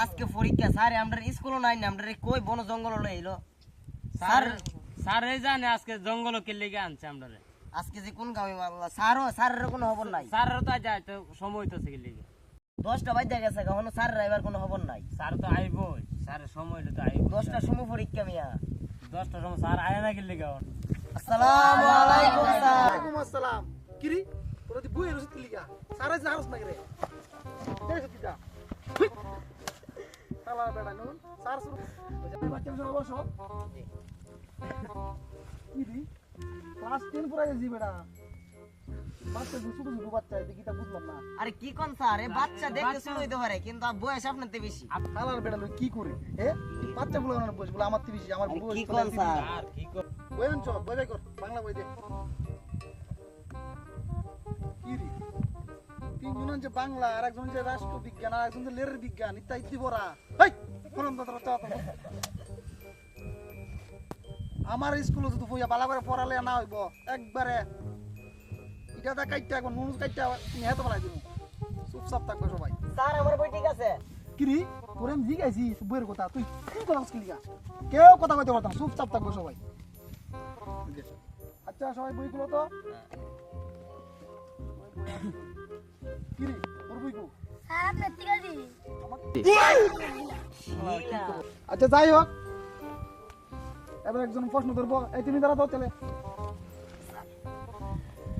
আজকে পরীক্ষা স্যার আমরা স্কুলও নাই না আমরা কই বন জঙ্গল লইলো স্যার স্যার এই জানে আজকে জঙ্গল কে লেগে আনছে আমরা আজকে যে কোন গামে মারলা স্যারের কোনো খবর নাই স্যারের তো যায় তো সময় তো থেকে লেগে 10টা বাজে গেছে কখনো স্যার এবার কোনো খবর নাই স্যার তো আইবো স্যারের সময় হলে তো আইবো 10টার সময় পরীক্ষা মিয়া 10টার সময় স্যার আয় না গেলে লেগে আসসালামু আলাইকুম স্যার ওয়ালাইকুম আসসালাম কিরি তোরা দি বইয়ের ওষুধ লিগা সারা যে হারস না রে দেখছ কিটা শালা বেটা নুন সার শুরু বাচ্চা সব বসো কিরি ক্লাস 10 পড়া গেছি বেটা বাচ্চা ছোট ছোট বাচ্চা এটা কিটা বুঝলাম না আরে কি কোন স্যার এই বাচ্চা দেখতে শুরু হইতে পারে কিন্তু বয়স আপনাদের বেশি শালার বেটা লই কি করে বাচ্চাগুলো না বয়স বলে আমার থেকে বেশি আমার বয়স কি কোন স্যার আর কি কর বইন চ বই কর বাংলা বই দে কিরি তিনজন যে বাংলা আর একজন যে রাষ্ট্রবিজ্ঞান আর একজন যে লেরের বিজ্ঞান ইত্যাদি পড়া হেই কোন দাদা চা তো আমার স্কুলে যদি বইয়া ভালো করে পড়ালে না হইব একবারে এটা দা কাইটা এখন নুন কাইটা নিয়ে তো বলাই দিব চুপচাপ থাকবে সবাই স্যার আমার বই ঠিক আছে কিরি তোরে আমি জিগাইছি বইয়ের কথা তুই কি কথা মুশকিল লিগা কেউ কথা কইতে পারতাম চুপচাপ থাকবে সবাই আচ্ছা সবাই বইগুলো তো কিরি তোর বই কো স্যার আপনি ঠিক আছে আচ্ছা যাই হোক এবার একজন প্রশ্ন ধরবো এই তুমি দাঁড়া তো চলে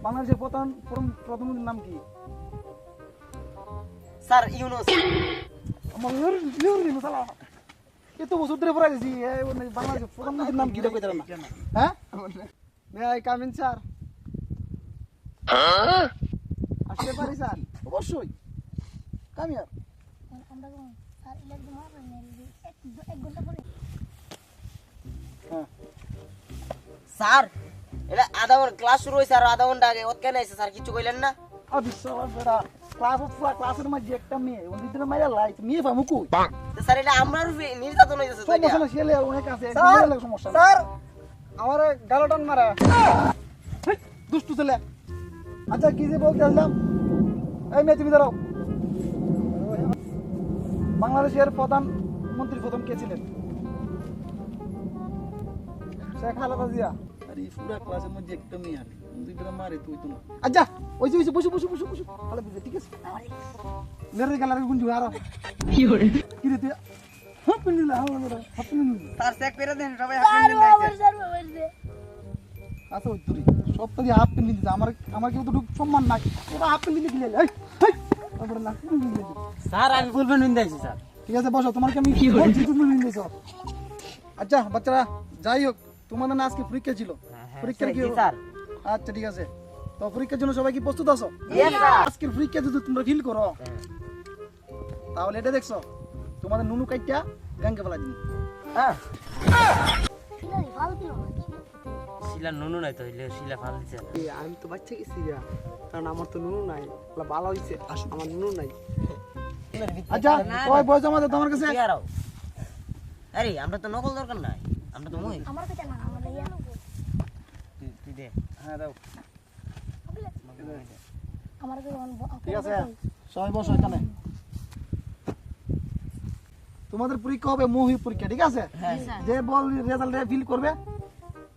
বাংলাদেশের প্রধানমন্ত্রীর নাম কি স্যার ইউনুস আমার সালা এত বছর ধরে পড়া গেছি বাংলাদেশের প্রধানমন্ত্রীর নাম কি কইতে না হ্যাঁ may I come in sir আসতে পারি স্যার অবশ্যই কাম ইয়ার আমরা স্যার ইলেক্ট মারবেন এক ঘন্টা পরে হ্যাঁ স্যার এটা আধা ঘন্টা ক্লাস শুরু হইছে আর আধা ঘন্টা আগে ওত কেন আইছে স্যার কিছু কইলেন না বিশ্বাস বেড়া ক্লাসের মধ্যে একটা মেয়ে ওই দিনে মাইরা লাইট মেয়ে পামু কই তো স্যার এটা আমার নির্যাতন হইছে তো সমস্যা না ছেলে অনেক আছে সমস্যা স্যার আমার গালটান মারা দুষ্টু ছেলে আচ্ছা কি যে বলতে আসলাম এই মেয়ে তুমি দাঁড়াও বাংলাদেশের প্রধানমন্ত্রী প্রথম কে ছিলেন শেখ খালেদা জিয়া আরে পুরা ক্লাসের মধ্যে একটা মেয়ে আর দুইটা মারে তুই তো আচ্ছা ওই যে বসু ভালো বুঝে ঠিক আছে মেরে গেল আর গুঞ্জু আর কি হরে কি রে তুই হাফ মিনিট না হাফ মিনিট স্যার চেক করে দেন সবাই স্যার ওভার স্যার ওভার দে আচ্ছা ওই তুই সব তো হাফ মিনিট দিতে আমার কেউ তো সম্মান নাই ওটা হাফ মিনিট দিলে এই তারপরে না স্যার আমি বলবেন নিন্দাইছি স্যার ঠিক আছে বসো তোমাকে আমি কি বলছি তুমি নিয়ে যাও আচ্ছা বাচ্চারা যাই হোক তোমাদের না আজকে পরীক্ষা ছিল পরীক্ষার কি স্যার আচ্ছা ঠিক আছে তো পরীক্ষার জন্য সবাই কি প্রস্তুত আছো ইয়েস স্যার আজকের পরীক্ষা যদি তোমরা ফিল করো তাহলে এটা দেখছো তোমাদের নুনু কাইটা গাঙ্গে ফেলা দিন হ্যাঁ ফিলাই ফাল দিল শিলা নুনু নাই তো হইলে শিলা ফাল দিছে না আমি তো বাচ্চা গেছি কারণ আমার তো নুনু নাই ভালো হয়েছে আমার নুনু নাই আচ্ছা সবাই বয়স আমাদের তোমার কাছে কি আরো আরে আমরা তো নকল দরকার নাই আমরা তো মই আমার কাছে না আমার ইয়া তুই দে হ্যাঁ দাও আমার কাছে ঠিক আছে সবাই বসো এখানে তোমাদের পরীক্ষা হবে মৌখিক পরীক্ষা ঠিক আছে যে বল রেজাল্ট ফিল করবে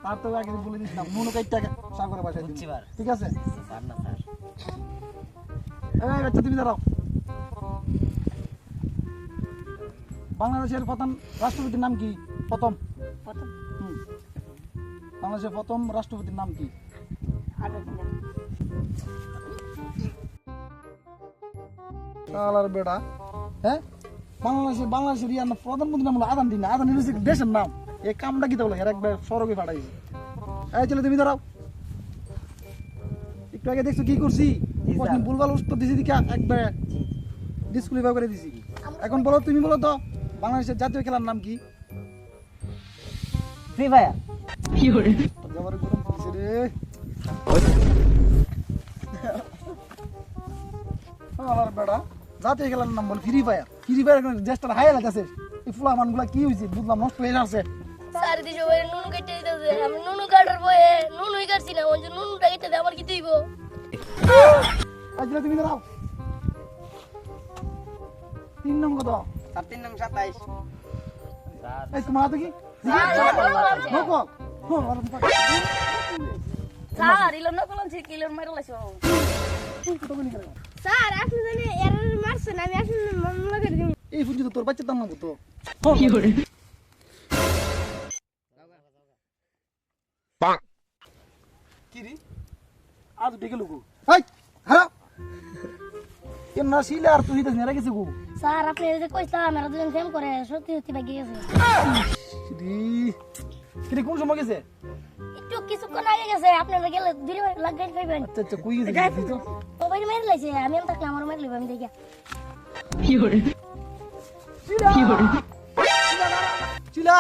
তার তো আগে বলে দিছিলাম নুনু কাইটা সাগরে বাসায় দিন বুঝছিবার ঠিক আছে স্যার না স্যার এই বাচ্চা তুমি দাঁড়াও বাংলাদেশের প্রথম রাষ্ট্রপতির নাম কি প্রথম বাংলাদেশের প্রথম রাষ্ট্রপতির নাম কি আলার বেটা হ্যাঁ বাংলাদেশের ইয়ার প্রধানমন্ত্রী নাম হলো আদান দিন আদান হচ্ছে দেশের নাম এই কামটা কি তাহলে এর একবার সড়কে ফাটাইছে এই চলে তুমি দাঁড়াও একটু আগে দেখছো কি করছি প্রশ্ন ভুলভাল উত্তর দিছি দিকে একবার ডিসকুলিফাই করে দিছি এখন বলো তুমি বলো তো বাংলাদেশের জাতীয় খেলার নাম কি ফ্রি ফায়ার কি করে জবরে গরম পড়ছে রে আলার বেটা জাতীয় খেলার নাম বল ফ্রি ফায়ার এখন দেশটা হাইলা আছে এই ফুলা মানগুলা কি হইছে বুঝলাম নষ্ট হয়ে যাচ্ছে স্যার দিছো ওই নুনু কেটে দিতেছে আমি নুনু কাটার বয়ে নুনুই কাটছি না ওই নুনুটা কেটে দে আমার কি দিব আজকে তুমি দাঁড়াও 3 নম্বর দাও স্যার 3 নং 27 স্যার এই তোমার হাতে কি নকল স্যার ইলো নকল আছে কিলোর মাইরা লাইছো স্যার আপনি জানি এর মারছেন আমি আসলে মামলা করে দিই এই ফুজি তো তোর বাচ্চা দাম না তো কি রে আজ দেখে লোক এই হারা কেন না শিলে আর তুই তো নেরা গেছে গো স্যার আপনি যে কইছিলাম মেরা দুজন ফেম করে সত্যি সত্যি ভাগি গেছে কি কোন সময় গেছে একটু কিছুক্ষণ আগে গেছে আপনারা গেলে দূরে লাগাই খাইবেন আচ্ছা আচ্ছা কই গেছে তো মোবাইল মেরে লাইছে আমি এম থাকলে আমার মেরে লইব আমি দেখি চিলা